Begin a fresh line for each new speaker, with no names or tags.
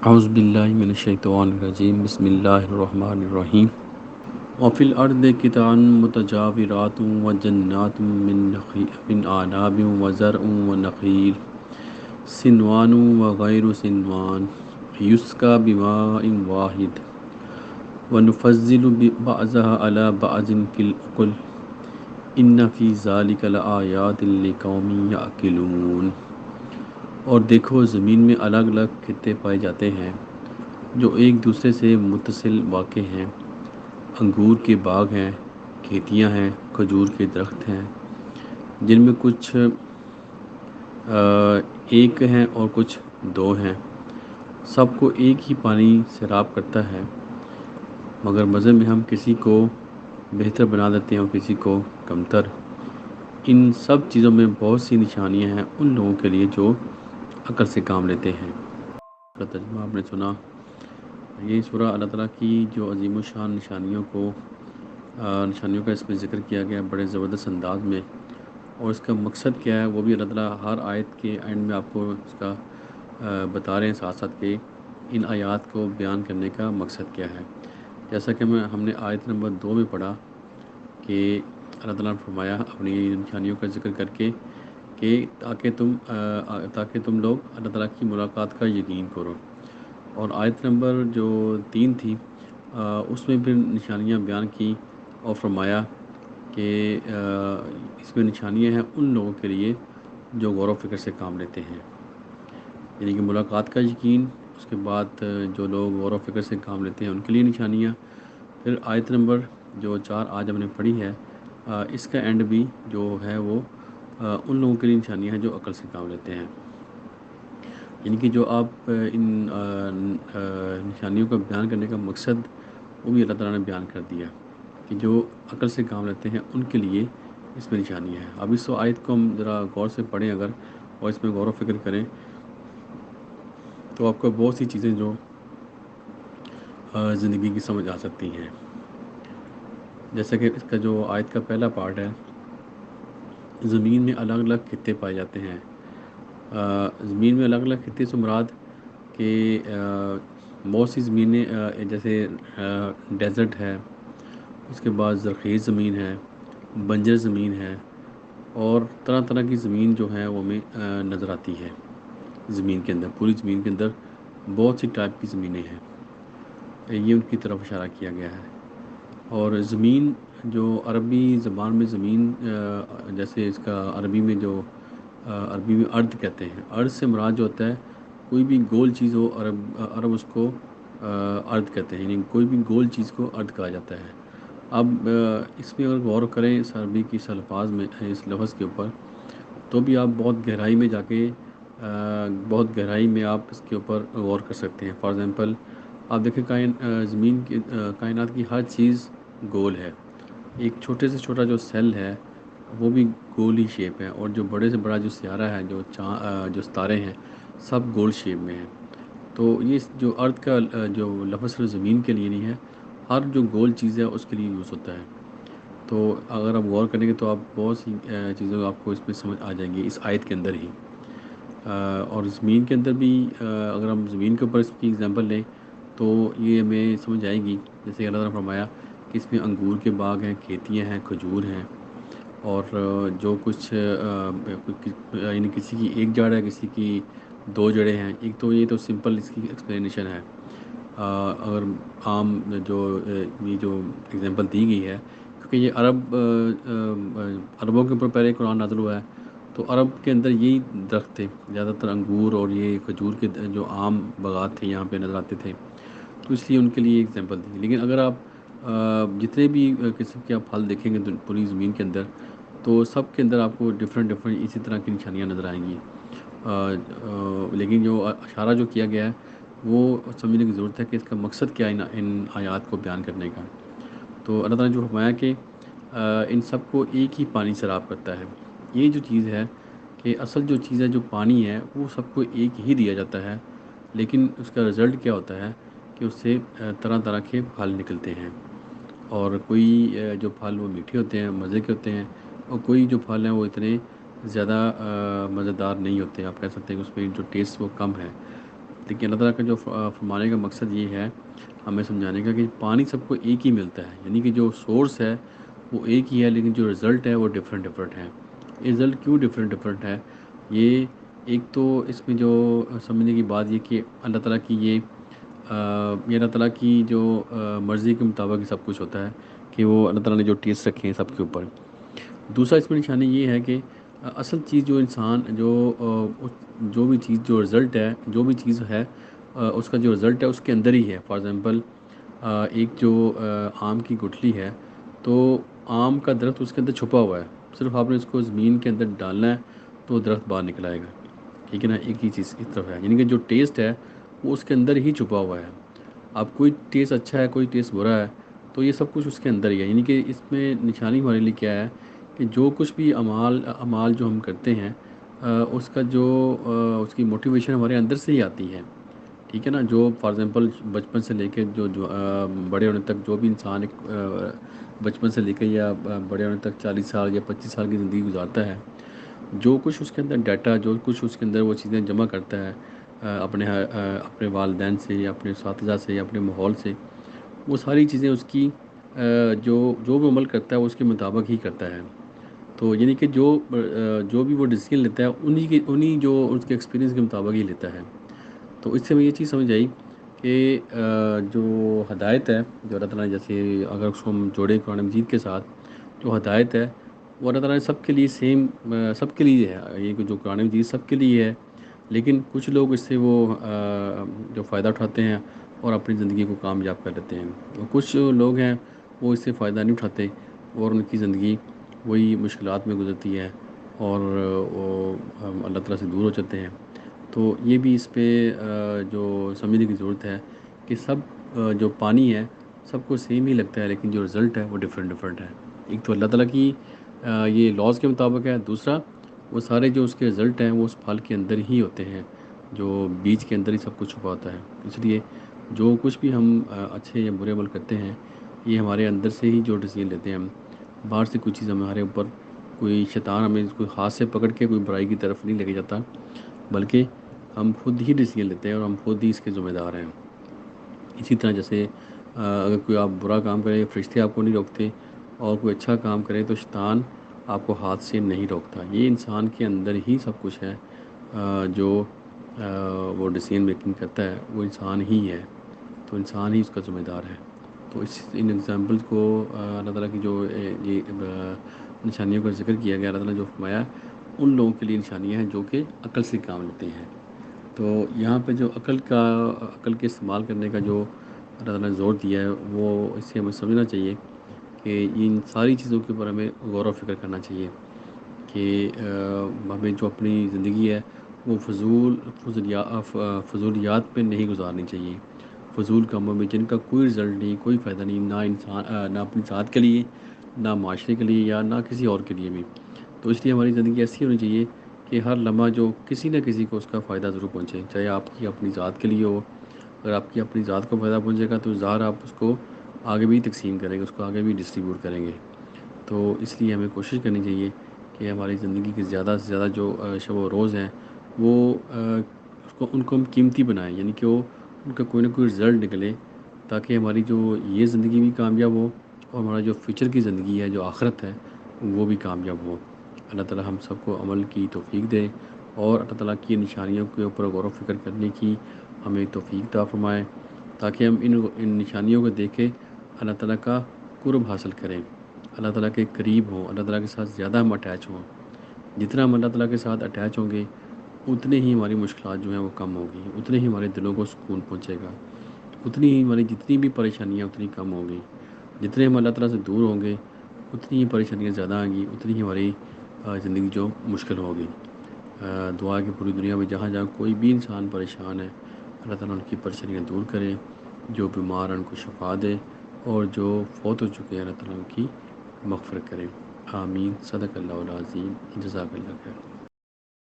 اعوذ باللہ من الشیطان الرجیم بسم اللہ الرحمن الرحیم وفی الارض قطع متجاورات وجنات من اعناب وزرع ونخیل صنوان وغیر صنوان یسقى بماء واحد ونفضل بعضها على بعض في الأكل ان فی ذلک لآیات لقوم یعقلون۔ اور دیکھو زمین میں الگ الگ خطے پائے جاتے ہیں جو ایک دوسرے سے متصل واقع ہیں۔ انگور کے باغ ہیں، کھیتیاں ہیں، کھجور کے درخت ہیں جن میں کچھ ایک ہیں اور کچھ دو ہیں۔ سب کو ایک ہی پانی سیراب کرتا ہے، مگر مزے میں ہم کسی کو بہتر بنا دیتے ہیں اور کسی کو کمتر۔ ان سب چیزوں میں بہت سی نشانیاں ہیں ان لوگوں کے لیے جو عقل سے کام لیتے ہیں۔ کا ترجمہ آپ نے سنا۔ یہ سورہ اللہ تعالیٰ کی جو عظیم الشان نشانیوں کا اس میں ذکر کیا گیا بڑے زبردست انداز میں، اور اس کا مقصد کیا ہے وہ بھی اللہ تعالیٰ ہر آیت کے اینڈ میں آپ کو اس کا بتا رہے ہیں ساتھ ساتھ کہ ان آیات کو بیان کرنے کا مقصد کیا ہے۔ جیسا کہ ہم نے آیت نمبر 2 میں پڑھا کہ اللہ تعالیٰ نے فرمایا اپنی نشانیوں کا ذکر کر کے کہ تاکہ تم لوگ اللہ تعالیٰ کی ملاقات کا یقین کرو۔ اور آیت نمبر جو 3 تھی اس میں بھی نشانیاں بیان کی اور فرمایا کہ اس میں نشانیاں ہیں ان لوگوں کے لیے جو غور و فکر سے کام لیتے ہیں، یعنی کہ ملاقات کا یقین، اس کے بعد جو لوگ غور و فکر سے کام لیتے ہیں ان کے لیے نشانیاں۔ پھر آیت نمبر جو 4 آج ہم نے پڑھی ہے اس کا اینڈ بھی جو ہے وہ ان لوگوں کے لیے نشانیاں ہیں جو عقل سے کام لیتے ہیں، یعنی کہ جو آپ ان نشانیوں کا بیان کرنے کا مقصد وہ بھی اللہ تعالیٰ نے بیان کر دیا کہ جو عقل سے کام لیتے ہیں ان کے لیے اس میں نشانیاں ہیں۔ اب اس آیت کو ہم ذرا غور سے پڑھیں اگر اور اس میں غور و فکر کریں تو آپ کو بہت سی چیزیں جو زندگی کی سمجھ آ سکتی ہیں۔ جیسا کہ اس کا جو آیت کا پہلا پارٹ ہے، زمین میں الگ الگ خطے پائے جاتے ہیں۔ زمین میں الگ الگ خطے سے مراد کہ بہت سی زمینیں جیسے ڈیزرٹ ہے، اس کے بعد زرخیز زمین ہے، بنجر زمین ہے، اور طرح طرح کی زمین جو ہے وہ ہمیں نظر آتی ہے۔ زمین کے اندر، پوری زمین کے اندر بہت سی ٹائپ کی زمینیں ہیں، یہ ان کی طرف اشارہ کیا گیا ہے۔ اور زمین جو عربی زبان میں زمین جیسے اس کا عربی میں ارض کہتے ہیں۔ ارض سے مراد جو ہوتا ہے کوئی بھی گول چیز ہو، عرب اس کو ارض کہتے ہیں، یعنی کوئی بھی گول چیز کو ارض کہا جاتا ہے۔ اب اس میں اگر غور کریں اس عربی کی اس الفاظ میں، اس لفظ کے اوپر، تو بھی آپ بہت گہرائی میں جا کے بہت گہرائی میں آپ اس کے اوپر غور کر سکتے ہیں۔ فار ایگزامپل آپ دیکھیں زمین کی کائنات کی ہر چیز گول ہے۔ ایک چھوٹے سے چھوٹا جو سیل ہے وہ بھی گول ہی شیپ ہے، اور جو بڑے سے بڑا جو سیارہ ہے، جو ستارے ہیں، سب گول شیپ میں ہیں۔ تو یہ جو ارتھ کا جو لفظ صرف زمین کے لیے نہیں ہے، ہر جو گول چیز ہے اس کے لیے یوز ہوتا ہے۔ تو اگر آپ غور کریں گے تو آپ بہت سی چیزیں آپ کو اس میں سمجھ آ جائیں گی اس آیت کے اندر ہی۔ اور زمین کے اندر بھی اگر ہم زمین کے اوپر اس کی اگزامپل لیں تو یہ ہمیں سمجھ آئے گی، جیسے اللہ تعالیٰ نے فرمایا کہ اس میں انگور کے باغ ہیں، کھیتیاں ہیں، کھجور ہیں، اور جو کچھ یعنی کسی کی ایک جڑ ہے، کسی کی 2 جڑیں ہیں۔ ایک تو یہ تو سمپل اس کی ایکسپلینیشن ہے۔ اگر عام یہ جو ایگزامپل دی گئی ہے، کیونکہ یہ عربوں کے اوپر پہلے قرآن نازل ہوا ہے، تو عرب کے اندر یہی درخت تھے زیادہ تر، انگور اور یہ کھجور کے جو عام باغات تھے یہاں پہ نظر آتے تھے، تو اس لیے ان کے لیے ایگزامپل دی۔ لیکن اگر آپ جتنے بھی قسم کے آپ پھل دیکھیں گے پوری زمین کے اندر، تو سب کے اندر آپ کو ڈفرینٹ اسی طرح کی نشانیاں نظر آئیں گی۔ لیکن جو اشارہ جو کیا گیا ہے وہ سمجھنے کی ضرورت ہے کہ اس کا مقصد کیا ہے ان آیات کو بیان کرنے کا۔ تو اللہ تعالیٰ نے جو فرمایا کہ ان سب کو ایک ہی پانی سیراب کرتا ہے۔ یہ جو چیز ہے کہ اصل جو چیز ہے، جو پانی ہے، وہ سب کو ایک ہی دیا جاتا ہے، لیکن اس کا رزلٹ کیا ہوتا ہے کہ اس سے طرح طرح کے پھل نکلتے ہیں، اور کوئی جو پھل وہ میٹھے ہوتے ہیں، مزے کے ہوتے ہیں، اور کوئی جو پھل ہیں وہ اتنے زیادہ مزیدار نہیں ہوتے، آپ کہہ سکتے ہیں کہ اس میں جو ٹیسٹ وہ کم ہے۔ دیکھیے اللہ تعالیٰ کا جو فرمانے کا مقصد یہ ہے ہمیں سمجھانے کا کہ پانی سب کو ایک ہی ملتا ہے، یعنی کہ جو سورس ہے وہ ایک ہی ہے، لیکن جو رزلٹ ہے وہ ڈفرینٹ ڈفرینٹ ہے۔ رزلٹ کیوں ڈفرینٹ ڈفرینٹ ہے؟ یہ ایک تو اس میں جو سمجھنے کی بات یہ کہ اللہ تعالیٰ کی یہ اللہ تعالیٰ کی جو مرضی کے مطابق ہی سب کچھ ہوتا ہے، کہ وہ اللہ تعالیٰ نے جو ٹیسٹ رکھے ہیں سب کے اوپر۔ دوسرا اس میں نشانی یہ ہے کہ اصل چیز جو انسان جو بھی چیز جو رزلٹ ہے، جو بھی چیز ہے اس کا جو رزلٹ ہے اس کے اندر ہی ہے۔ فار ایگزامپل ایک جو آم کی گٹھلی ہے، تو آم کا درخت اس کے اندر چھپا ہوا ہے، صرف آپ نے اس کو زمین کے اندر ڈالنا ہے تو درخت باہر نکل آئے گا، ٹھیک ہے نا؟ ایک ہی چیز اس طرف ہے، یعنی کہ جو ٹیسٹ ہے وہ اس کے اندر ہی چھپا ہوا ہے۔ اب کوئی ٹیسٹ اچھا ہے، کوئی ٹیسٹ برا ہے، تو یہ سب کچھ اس کے اندر ہی ہے۔ یعنی کہ اس میں نشانی ہمارے لیے کیا ہے کہ جو کچھ بھی اعمال جو ہم کرتے ہیں اس کا جو اس کی موٹیویشن ہمارے اندر سے ہی آتی ہے، ٹھیک ہے نا؟ جو فار ایگزامپل بچپن سے لے کے جو بڑے ہونے تک جو بھی انسان ایک بچپن سے لے کے یا بڑے ہونے تک 40 سال یا 25 سال کی زندگی گزارتا ہے، جو کچھ اس کے اندر ڈیٹا، جو کچھ اس کے اندر وہ چیزیں جمع کرتا ہے اپنے والدین سے یا اپنے اساتذہ سے یا اپنے ماحول سے، وہ ساری چیزیں اس کی جو بھی عمل کرتا ہے وہ اس کے مطابق ہی کرتا ہے۔ تو یعنی کہ جو بھی وہ ڈیسیژن لیتا ہے انہی جو اس کے ایکسپیرینس کے مطابق ہی لیتا ہے۔ تو اس سے میں یہ چیز سمجھ آئی کہ جو ہدایت ہے، جو اللہ تعالیٰ نے، جیسے اگر اس کو ہم جوڑیں قرآن مجید کے ساتھ، جو ہدایت ہے وہ اللہ تعالیٰ نے سب کے لیے سیم، سب کے لیے ہے، یہ جو قرآن مجید سب کے لیے ہے، لیکن کچھ لوگ اس سے وہ جو فائدہ اٹھاتے ہیں اور اپنی زندگی کو کامیاب کر لیتے ہیں، اور کچھ لوگ ہیں وہ اس سے فائدہ نہیں اٹھاتے اور ان کی زندگی وہی مشکلات میں گزرتی ہے اور وہ اللہ تعالیٰ سے دور ہو جاتے ہیں۔ تو یہ بھی اس پہ جو سمجھنے کی ضرورت ہے کہ سب جو پانی ہے سب کو سیم ہی لگتا ہے، لیکن جو رزلٹ ہے وہ ڈفرینٹ ڈفرینٹ ہے۔ ایک تو اللہ تعالیٰ کی یہ لاز کے مطابق ہے، دوسرا وہ سارے جو اس کے رزلٹ ہیں وہ اس پھل کے اندر ہی ہوتے ہیں، جو بیج کے اندر ہی سب کچھ چھپا ہوتا ہے۔ اس لیے جو کچھ بھی ہم اچھے یا برے عمل کرتے ہیں، یہ ہمارے اندر سے ہی جو ڈیسیژن لیتے ہیں ہم، باہر سے کوئی چیز ہمارے اوپر، کوئی شیطان ہمیں کوئی ہاتھ سے پکڑ کے کوئی برائی کی طرف نہیں لے کے جاتا، بلکہ ہم خود ہی ڈیسیژن لیتے ہیں اور ہم خود ہی اس کے ذمہ دار ہیں۔ اسی طرح جیسے اگر کوئی آپ برا کام کرے، فرشتے آپ کو نہیں روکتے، اور کوئی اچھا کام کرے تو شیطان آپ کو ہاتھ سے نہیں روکتا۔ یہ انسان کے اندر ہی سب کچھ ہے، جو وہ ڈیسیژن میکنگ کرتا ہے وہ انسان ہی ہے، تو انسان ہی اس کا ذمہ دار ہے۔ تو ان ایگزامپل کو اللہ تعالیٰ کی جو یہ نشانیوں کا ذکر کیا گیا، اللہ تعالیٰ نے جو فرمایا ان لوگوں کے لیے نشانیاں ہیں جو کہ عقل سے کام لیتے ہیں۔ تو یہاں پہ جو عقل کے استعمال کرنے کا جو اللہ تعالیٰ نے زور دیا ہے، وہ اس سے ہمیں سمجھنا چاہیے کہ ان ساری چیزوں کے اوپر ہمیں غور و فکر کرنا چاہیے کہ ہمیں جو اپنی زندگی ہے وہ فضولیات پہ نہیں گزارنی چاہیے، فضول کاموں میں جن کا کوئی رزلٹ نہیں، کوئی فائدہ نہیں، نہ اپنی ذات کے لیے، نہ معاشرے کے لیے، یا نہ کسی اور کے لیے بھی۔ تو اس لیے ہماری زندگی ایسی ہونی چاہیے کہ ہر لمحہ جو کسی نہ کسی کو اس کا فائدہ ضرور پہنچے، چاہے آپ کی اپنی ذات کے لیے ہو۔ اگر آپ کی اپنی ذات کو فائدہ پہنچے گا تو ظاہر آپ اس کو آگے بھی تقسیم کریں گے، اس کو آگے بھی ڈسٹریبیوٹ کریں گے۔ تو اس لیے ہمیں کوشش کرنی چاہیے کہ ہماری زندگی کے زیادہ سے زیادہ جو شب و روز ہیں وہ ان کو ہم قیمتی بنائیں، یعنی کہ وہ ان کا کوئی نہ کوئی رزلٹ نکلے، تاکہ ہماری جو یہ زندگی بھی کامیاب ہو اور ہمارا جو فیوچر کی زندگی ہے، جو آخرت ہے، وہ بھی کامیاب ہو۔ اللہ تعالیٰ ہم سب کو عمل کی توفیق دے، اور اللہ تعالیٰ کی نشانیوں کے اوپر غور و فکر کرنے کی ہمیں توفیق عطا فرمائے، تاکہ ہم ان نشانیوں کو دیکھ کے اللہ تعالیٰ کا قرب حاصل کریں، اللہ تعالیٰ کے قریب ہوں، اللہ تعالیٰ کے ساتھ زیادہ ہم اٹیچ ہوں۔ جتنا ہم اللہ تعالیٰ کے ساتھ اٹیچ ہوں گے، اتنے ہی ہماری مشکلات جو ہیں وہ کم ہوگی، اتنے ہی ہمارے دلوں کو سکون پہنچے گا، اتنی ہی ہماری جتنی بھی پریشانیاں اتنی کم ہوں گی۔ جتنے ہم اللہ تعالیٰ سے دور ہوں گے، اتنی ہی پریشانیاں زیادہ آئیں گی، اتنی ہی ہماری زندگی جو مشکل ہوگی۔ دعا کہ پوری دنیا میں جہاں جہاں کوئی بھی انسان پریشان ہے، اللہ تعالیٰ ان کی پریشانیاں دور کرے، جو بیمار ہیں ان کو شفا دے، اور جو فوت ہو چکے ہیں اللہ تعالیٰ ان کی مغفرت کرے۔ آمین۔ صدق اللہ العظیم۔ جزاک اللہ خیر۔